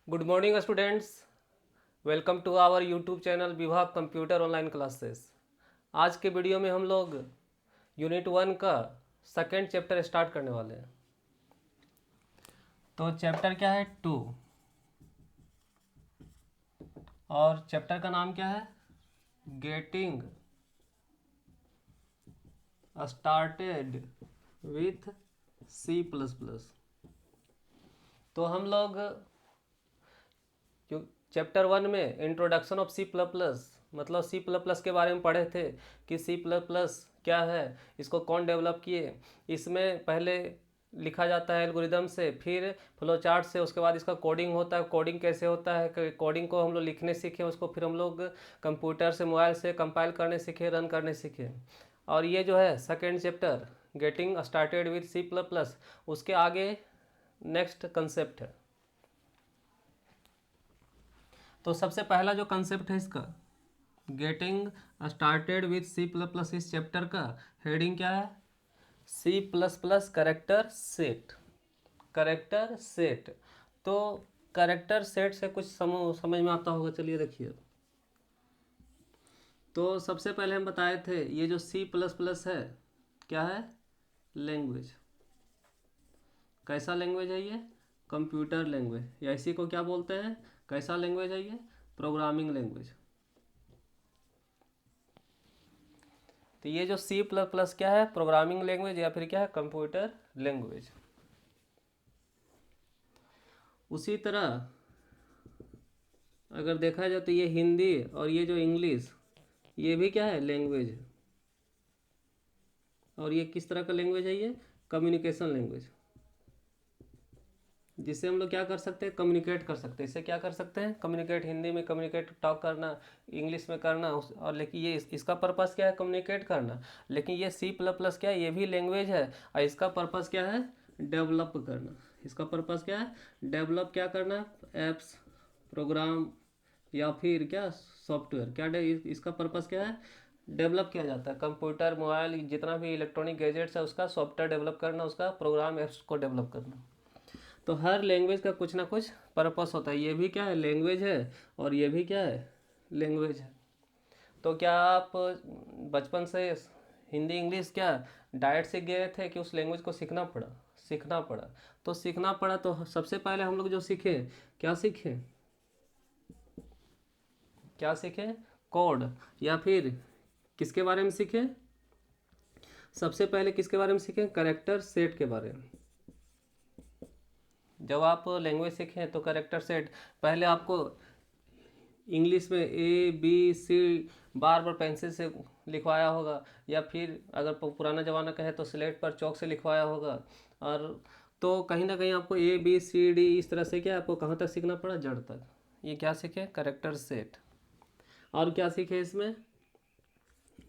Good morning students. Welcome to our YouTube channel Vibhag computer online classes. आज के video में हम लोग यूनिट 1 का सेकेंड चैप्टर स्टार्ट करने वाले हैं। तो चैप्टर क्या है? 2। और चैप्टर का नाम क्या है? Getting started with C++। तो हम लोग चैप्टर 1 में इंट्रोडक्शन ऑफ C++ मतलब C++ के बारे में पढ़े थे कि C++ क्या है, इसको कौन डेवलप किए। इसमें पहले लिखा जाता है एल्गोरिदम से, फिर फ्लो चार्ट से, उसके बाद इसका कोडिंग होता है। कोडिंग कैसे होता है? कोडिंग को हम लोग लिखने सीखे, उसको फिर हम लोग कंप्यूटर से, मोबाइल से कंपाइल करने सीखे, रन करने सीखे। और ये जो है second chapter getting started with C++, उसके आगे नेक्स्ट कंसेप्ट है। तो सबसे पहला जो कंसेप्ट है इसका गेटिंग स्टार्टेड विथ C++, इस चैप्टर का हेडिंग क्या है? C++ character set. Character set. तो करेक्टर सेट से कुछ समझ में आता होगा। चलिए देखिए। तो सबसे पहले हम बताए थे ये जो C++ है क्या है? लैंग्वेज। कैसा लैंग्वेज है ये? कंप्यूटर लैंग्वेज, या इसी को क्या बोलते हैं? कैसा लैंग्वेज है ये? Programming language. तो ये जो C++ क्या है? प्रोग्रामिंग लैंग्वेज, या फिर क्या है? Computer language. उसी तरह अगर देखा जाए तो ये हिंदी और ये जो इंग्लिश, ये भी क्या है? लैंग्वेज है। और ये किस तरह का लैंग्वेज है? ये कम्युनिकेशन लैंग्वेज, जिससे हम लोग क्या कर सकते हैं? कम्युनिकेट कर सकते हैं। इससे क्या कर सकते हैं? कम्युनिकेट। हिंदी में कम्युनिकेट, टॉक करना, इंग्लिश में करना। और लेकिन ये इसका पर्पस क्या है? कम्युनिकेट करना। लेकिन ये C++ क्या है? ये भी लैंग्वेज है, और इसका पर्पस क्या है? डेवलप करना। इसका पर्पस क्या है? डेवलप क्या करना? एप्स, प्रोग्राम, या फिर क्या? सॉफ्टवेयर। क्या इसका पर्पस क्या है? डेवलप किया जाता है। कंप्यूटर, मोबाइल, जितना भी इलेक्ट्रॉनिक गैजेट्स है उसका सॉफ्टवेयर डेवलप करना, उसका प्रोग्राम, एप्स को डेवलप करना। तो हर लैंग्वेज का कुछ ना कुछ पर्पस होता है। ये भी क्या है? लैंग्वेज है, और ये भी क्या है? लैंग्वेज है। तो क्या आप बचपन से हिंदी इंग्लिश क्या डायरेक्ट सीख गए थे, कि उस लैंग्वेज को सीखना पड़ा? सीखना पड़ा। तो सीखना पड़ा तो सबसे पहले हम लोग जो सीखे, क्या सीखे? क्या सीखे? कोड। या फिर किसके बारे में सीखे? सबसे पहले किसके बारे में सीखे? करेक्टर सेट के बारे में। जब आप लैंग्वेज सीखें तो करेक्टर सेट पहले आपको इंग्लिश में ABC बार बार पेंसिल से लिखवाया होगा, या फिर अगर पुराना ज़माना का है तो स्लेट पर चौक से लिखवाया होगा। और तो कहीं ना कहीं आपको ABCD इस तरह से क्या आपको कहाँ तक सीखना पड़ा? जड़ तक। ये क्या सीखे? Character set. और क्या सीखे इसमें?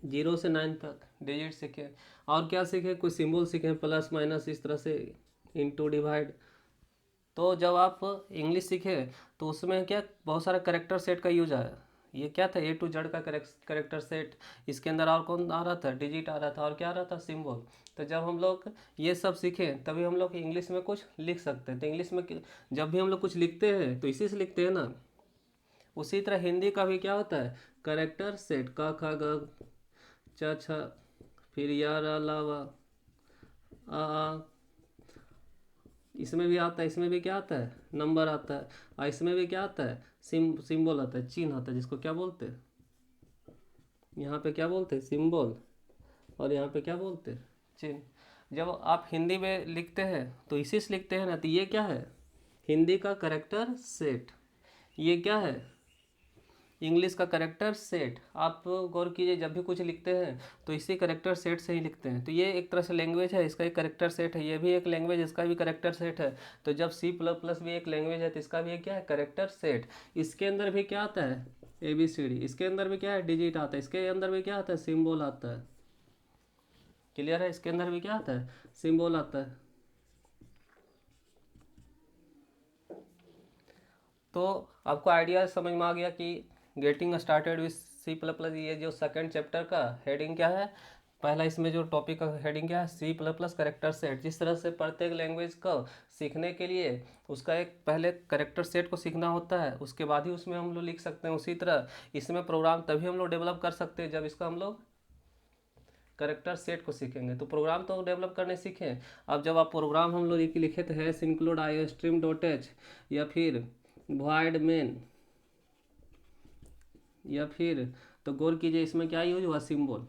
0 से 9 तक डिजिट सीखे। और क्या सीखे? कुछ सिंबल सीखे, प्लस माइनस इस तरह से, इंटू डिवाइड। तो जब आप इंग्लिश सीखे तो उसमें क्या बहुत सारा करेक्टर सेट का यूज आया। ये क्या था? A to Z का करेक्टर सेट। इसके अंदर और कौन आ रहा था? डिजिट आ रहा था, और क्या आ रहा था? सिंबल। तो जब हम लोग ये सब सीखे तभी हम लोग इंग्लिश में कुछ लिख सकते हैं। तो इंग्लिश में जब भी हम लोग कुछ लिखते हैं तो इसी से लिखते हैं ना। उसी तरह हिंदी का भी क्या होता है? Character set. क ख ग च छ, फिर या र ला वा, आ, इसमें भी आता है। इसमें भी क्या आता है? नंबर आता है। और इसमें भी क्या आता है? सिंबल आता है, चिन्ह आता है, जिसको क्या बोलते हैं? यहाँ पे क्या बोलते हैं? सिंबल। और यहाँ पे क्या बोलते हैं? चिन्ह। जब आप हिंदी में लिखते हैं तो इसी से लिखते हैं ना। तो ये क्या है? हिंदी का करेक्टर सेट। ये क्या है? इंग्लिश का करेक्टर सेट। आप गौर कीजिए, जब भी कुछ लिखते हैं तो इसी करेक्टर सेट से ही लिखते हैं। तो ये एक तरह से लैंग्वेज है, इसका एक करेक्टर सेट है। ये भी एक लैंग्वेज, इसका भी करेक्टर सेट है। तो जब C++ भी एक लैंग्वेज है तो इसका भी क्या है? Character set. इसके अंदर भी क्या आता है? ABCD। इसके अंदर भी क्या है? डिजिट आता है। इसके अंदर भी क्या आता है? सिम्बोल आता है। क्लियर है? इसके अंदर भी क्या आता है? सिम्बोल आता है। तो आपको आइडिया समझ में आ गया कि गेटिंग स्टार्टेड विथ C++, ये जो सेकंड चैप्टर का हेडिंग क्या है? पहला इसमें जो टॉपिक का हेडिंग क्या है, C plus plus character set. जिस तरह से प्रत्येक लैंग्वेज को सीखने के लिए उसका एक पहले करेक्टर सेट को सीखना होता है, उसके बाद ही उसमें हम लोग लिख सकते हैं। उसी तरह इसमें प्रोग्राम तभी हम लोग डेवलप कर सकते हैं जब इसका हम लोग करेक्टर सेट को सीखेंगे। तो प्रोग्राम तो डेवलप करने सीखें। अब जब आप प्रोग्राम हम लोग लिखे थे hash include I stream dot H, या फिर वॉइड मेन, या फिर तो गौर कीजिए इसमें क्या यूज हुआ, सिंबल।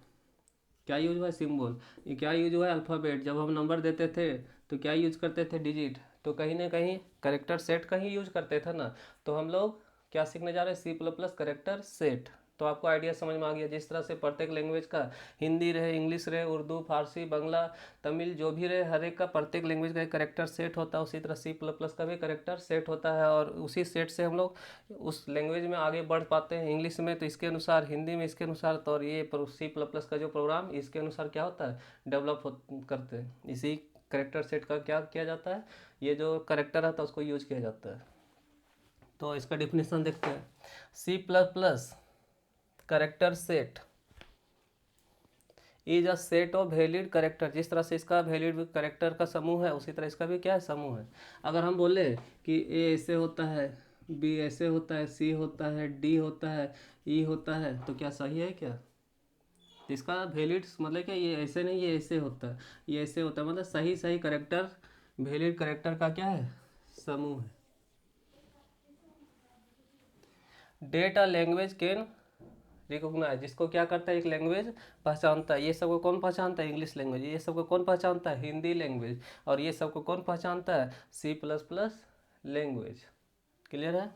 क्या यूज हुआ, सिंबल। ये क्या यूज हुआ, अल्फ़ाबेट। जब हम नंबर देते थे तो क्या यूज करते थे, डिजिट। तो कहीं ना कहीं करेक्टर सेट का ही यूज करते थे ना। तो हम लोग क्या सीखने जा रहे हैं, C plus plus character set. तो आपको आइडिया समझ में आ गया। जिस तरह से प्रत्येक लैंग्वेज का, हिंदी रहे, इंग्लिश रहे, उर्दू, फारसी, बंगला, तमिल, जो भी रहे, हर एक का प्रत्येक लैंग्वेज का एक करेक्टर सेट होता है। उसी तरह सी प्लस प्लस का भी करेक्टर सेट होता है, और उसी सेट से हम लोग उस लैंग्वेज में आगे बढ़ पाते हैं। इंग्लिश में तो इसके अनुसार, हिंदी में इसके अनुसार, तो और ये सी प्लस प्लस का जो प्रोग्राम इसके अनुसार क्या होता है, डेवलप करते हैं। इसी करेक्टर सेट का क्या किया जाता है, ये जो करेक्टर आता है उसको यूज किया जाता है। तो इसका डिफिनेशन देखते हैं। C plus plus character set is a set of valid character. जिस तरह से इसका वैलिड करेक्टर का समूह है, उसी तरह इसका भी क्या है, समूह है। अगर हम बोले कि ए ऐसे होता है, बी ऐसे होता है, सी होता है, डी होता है, ई होता है, तो क्या सही है क्या? इसका वैलिड मतलब क्या, ये ऐसे नहीं, ये ऐसे होता है, ये ऐसे होता है, मतलब सही सही करेक्टर, वैलिड करेक्टर का क्या है, समूह है। That a language can recognise, जिसको क्या करता है, एक लैंग्वेज पहचानता है। ये सबको कौन पहचानता है, इंग्लिश लैंग्वेज। ये सबको कौन पहचानता है, हिंदी लैंग्वेज। और ये सबको कौन पहचानता है, C plus plus language. Clear है।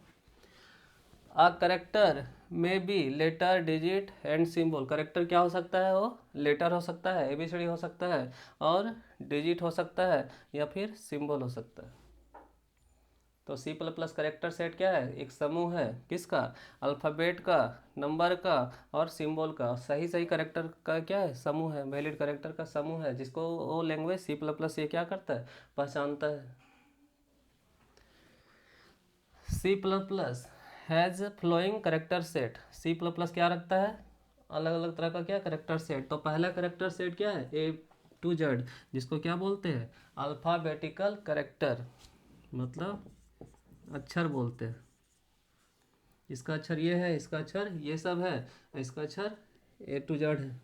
A character may be letter, digit and symbol. Character क्या हो सकता है, वो लेटर हो सकता है, एबीसीडी हो सकता है, और डिजिट हो सकता है, या फिर सिंबल हो सकता है। तो C plus plus character set क्या है, एक समूह है, किसका, अल्फ़ाबेट का, नंबर का, और सिंबल का। सही सही करेक्टर का क्या है, समूह है, वैलिड करेक्टर का समूह है, जिसको वो लैंग्वेज सी प्लस प्लस ये क्या करता है, पहचानता है। C plus plus has following character set. C plus plus क्या रखता है, अलग अलग तरह का क्या करेक्टर सेट। तो पहला करेक्टर सेट क्या है, ए टू जेड, जिसको क्या बोलते हैं, अल्फ़ाबेटिकल करेक्टर, मतलब अक्षर बोलते हैं। इसका अक्षर ये है, इसका अक्षर ये सब है, इसका अक्षर ए टू जेड है,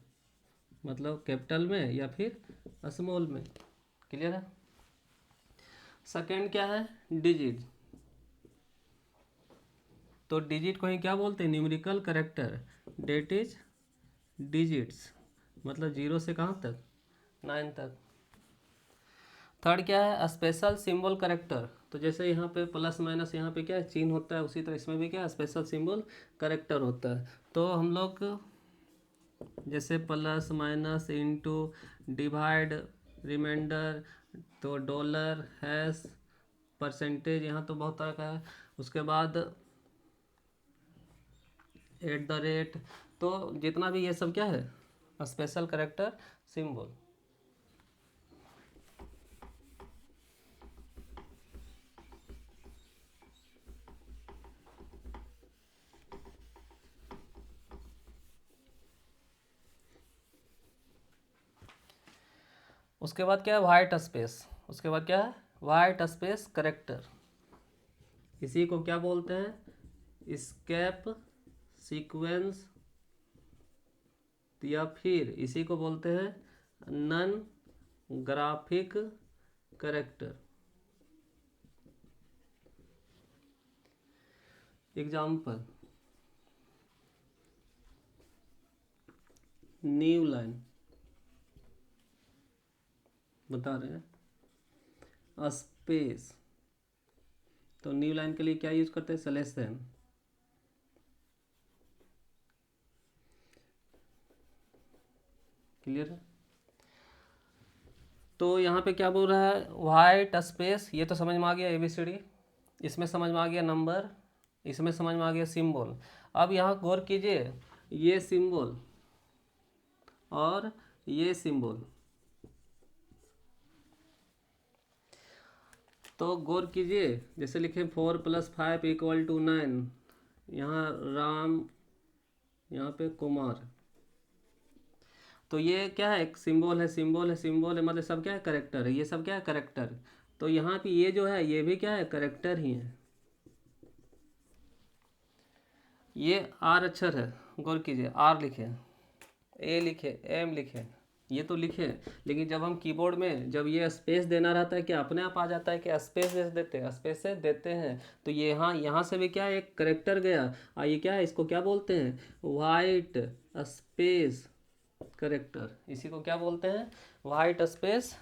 मतलब कैपिटल में या फिर स्मॉल में। क्लियर है। सेकंड क्या है, डिजिट। तो डिजिट को ही क्या बोलते हैं, numerical character, that is digits, मतलब 0 से कहाँ तक, 9 तक। थर्ड क्या है, स्पेशल सिंबल करेक्टर। तो जैसे यहाँ पे प्लस माइनस, यहाँ पे क्या है, चिन्ह होता है, उसी तरह इसमें भी क्या है, स्पेशल सिंबल करेक्टर होता है। तो हम लोग जैसे plus minus, into, divide, remainder, तो डॉलर, हैश, परसेंटेज, यहाँ तो बहुत तरह का है। उसके बाद एट द रेट, तो जितना भी ये सब क्या है, स्पेशल करेक्टर सिंबल। उसके बाद क्या है, वाइट स्पेस। उसके बाद क्या है, वाइट स्पेस करेक्टर। इसी को क्या बोलते हैं, स्केप सीक्वेंस, या फिर इसी को बोलते हैं non graphic character. Example, new line बता रहे हैं, स्पेस। तो न्यू लाइन के लिए क्या यूज करते हैं, सलेशन। क्लियर है। तो यहाँ पे क्या बोल रहा है, वाइट स्पेस, ये तो समझ में आ गया एबीसीडी, इसमें समझ में आ गया नंबर, इसमें समझ में आ गया सिंबल। अब यहाँ गौर कीजिए, ये सिंबल और ये सिंबल, तो गौर कीजिए, जैसे लिखे 4 + 5 = 9, यहाँ राम, यहाँ पे कुमार। तो ये क्या है, एक सिंबल है, सिंबल है, सिंबल है, मतलब सब क्या है, करेक्टर है, ये सब क्या है, करेक्टर। तो यहाँ पे ये जो है ये भी क्या है, करेक्टर ही है। ये आर अक्षर है, गौर कीजिए, आर लिखे, ए लिखे, एम लिखे, ये तो लिखे, लेकिन जब हम कीबोर्ड में जब ये स्पेस देना रहता है, क्या अपने आप आ जाता है कि स्पेस दे देते हैं, स्पेस से देते हैं, तो ये यहाँ यहाँ से भी क्या है, एक करेक्टर गया। ये क्या है, इसको क्या बोलते हैं, वाइट स्पेस करेक्टर, इसी को क्या बोलते हैं, वाइट स्पेस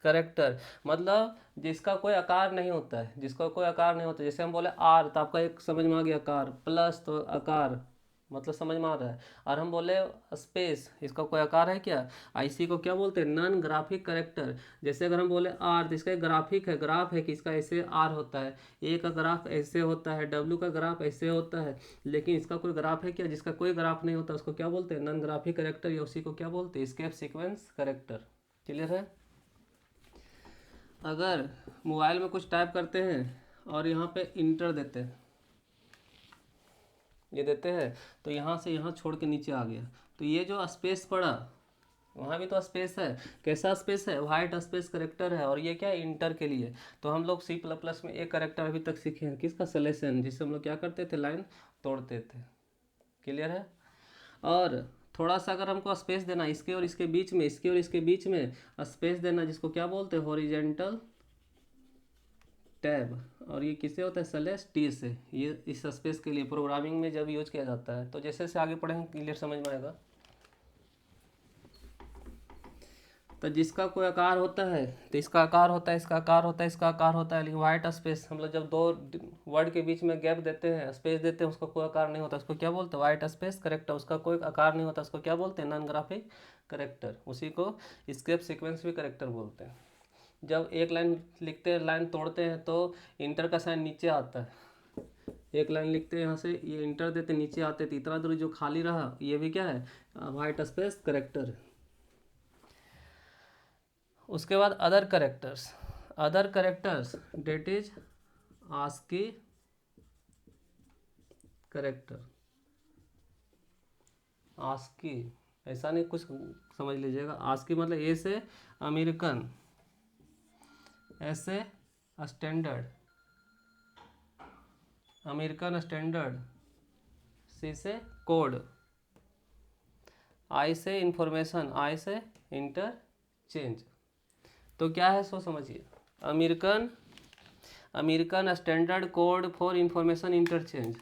करेक्टर। मतलब जिसका कोई आकार नहीं होता है, जिसका कोई आकार नहीं होता, जैसे हम बोले आर तो आपका एक समझ में आ गया आकार, प्लस तो आकार, मतलब समझ में आ रहा है। और हम बोले स्पेस, इसका कोई आकार है क्या, इसी को क्या बोलते हैं, नॉन ग्राफिक करेक्टर। जैसे अगर हम बोले आर तो इसका एक ग्राफिक है, ग्राफ है कि इसका ऐसे आर होता है, ए का ग्राफ ऐसे होता है, डब्ल्यू का ग्राफ ऐसे होता है, लेकिन इसका कोई ग्राफ है क्या, जिसका कोई ग्राफ नहीं होता उसको क्या बोलते हैं, नॉन ग्राफिक करेक्टर, या उसी को क्या बोलते हैं, एस्केप सीक्वेंस करेक्टर। क्लियर है। अगर मोबाइल में कुछ टाइप करते हैं और यहाँ पे इंटर देते हैं, ये देते हैं, तो यहाँ से यहाँ छोड़ के नीचे आ गया, तो ये जो स्पेस पड़ा वहाँ भी तो स्पेस है, कैसा स्पेस है, वाइट स्पेस करेक्टर है, और ये क्या है, इंटर के लिए। तो हम लोग सी प्लस प्लस में एक करेक्टर अभी तक सीखे हैं, किसका, सिलेक्शन, जिससे हम लोग क्या करते थे, लाइन तोड़ते थे। क्लियर है। और थोड़ा सा अगर हमको स्पेस देना इसके और इसके बीच में, इसके और इसके बीच में स्पेस देना, जिसको क्या बोलते हैं, हॉरिजेंटल टैब। और ये किससे होता है, स्लैश टी से, ये इस स्पेस के लिए प्रोग्रामिंग में जब यूज किया जाता है। तो जैसे से आगे पढ़ेंगे क्लियर समझ में आएगा। तो जिसका कोई आकार होता है तो इसका आकार होता है, इसका आकार होता है, इसका आकार होता है, लेकिन वाइट स्पेस हम लोग जब दो वर्ड के बीच में गैप देते हैं, स्पेस देते हैं, उसका कोई आकार नहीं होता, उसको क्या बोलते हैं, वाइट स्पेस करेक्टर। उसका कोई आकार नहीं होता, उसको क्या बोलते हैं, नॉन ग्राफिक करेक्टर। उसी को स्केप सीक्वेंस भी करेक्टर बोलते हैं। जब एक लाइन लिखते हैं, लाइन तोड़ते हैं, तो इंटर का साइन नीचे आता है। एक लाइन लिखते हैं यहाँ से, ये इंटर देते नीचे आते, तो इतना दूर जो खाली रहा ये भी क्या है, वाइट स्पेस करेक्टर है। उसके बाद other characters, other characters date is ASCII character. ASCII ऐसा नहीं कुछ समझ लीजिएगा, आस्की मतलब ए से अमेरिकन, एस से स्टैंडर्ड, अमेरिकन स्टैंडर्ड, सी से कोड, आई से इंफॉर्मेशन, आई से इंटरचेंज। तो क्या है सो समझिए, American, American standard code for information interchange,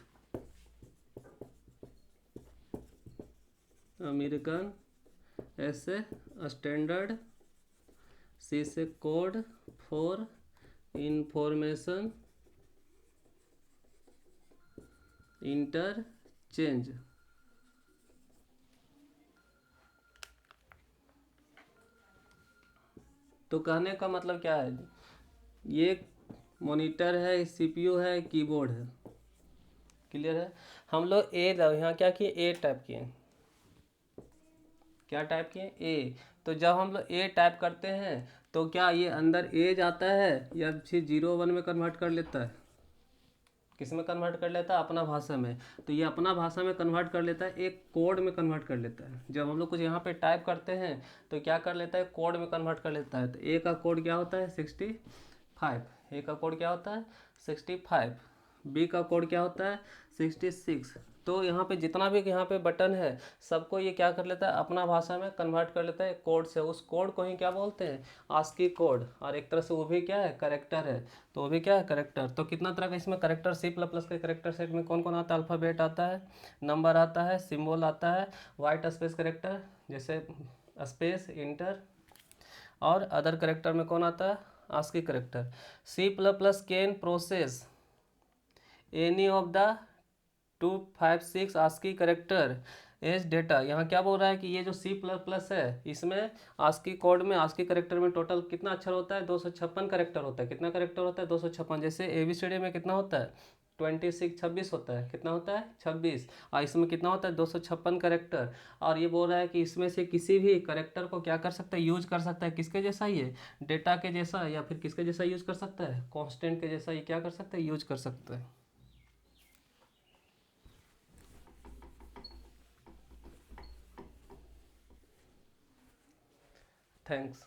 American, S से स्टैंडर्ड, सी से कोड फॉर इंफॉर्मेशन इंटरचेंज। तो कहने का मतलब क्या है, ये मॉनिटर है, सीपीयू है, कीबोर्ड है। क्लियर है। हम लोग ए यहाँ क्या किए, ए टाइप किए, क्या टाइप किए, ए। तो जब हम लोग ए टाइप करते हैं तो क्या ये अंदर ए जाता है या फिर 0 1 में कन्वर्ट कर लेता है, किस में कन्वर्ट कर लेता है, अपना भाषा में। तो ये अपना भाषा में कन्वर्ट कर लेता है, एक कोड में कन्वर्ट कर लेता है। जब हम लोग कुछ यहाँ पे टाइप करते हैं तो क्या कर लेता है, कोड में कन्वर्ट कर लेता है। तो ए का कोड क्या होता है, 65, ए का कोड क्या होता है, 65, बी का कोड क्या होता है, 66। तो यहाँ पे जितना भी यहाँ पे बटन है सबको ये क्या कर लेता है, अपना भाषा में कन्वर्ट कर लेता है कोड से। उस कोड को ही क्या बोलते हैं, आस्की कोड। और एक तरह से वो भी क्या है, करेक्टर है। तो वो भी क्या है, करेक्टर। तो कितना तरह का इसमें करेक्टर, सी प्लस प्लस के करेक्टर सेट में कौन कौन आता है, अल्फ़ाबेट आता है, नंबर आता है, सिंबल आता है, वाइट स्पेस करेक्टर जैसे स्पेस, इंटर, और अदर करेक्टर में कौन आता है, ASCII character. C plus plus can process any of the 256 ASCII character as data. यहाँ क्या बोल रहा है कि ये जो सी प्लस प्लस है इसमें आस्की कोड में, आस्की करेक्टर में टोटल कितना अक्षर होता है, 256 करेक्टर होता है। कितना करेक्टर होता है, 256। जैसे ABCD में कितना होता है, 26 होता है, कितना होता है, 26। और इसमें कितना होता है, 256 करेक्टर। और ये बोल रहा है कि इसमें से किसी भी करेक्टर को क्या कर सकता है, यूज कर सकता है, किसके जैसा, ये डेटा के जैसा, या फिर किसके जैसा यूज कर सकता है, कॉन्स्टेंट के जैसा। ये क्या कर सकता है, यूज कर सकता है। थैंक्स।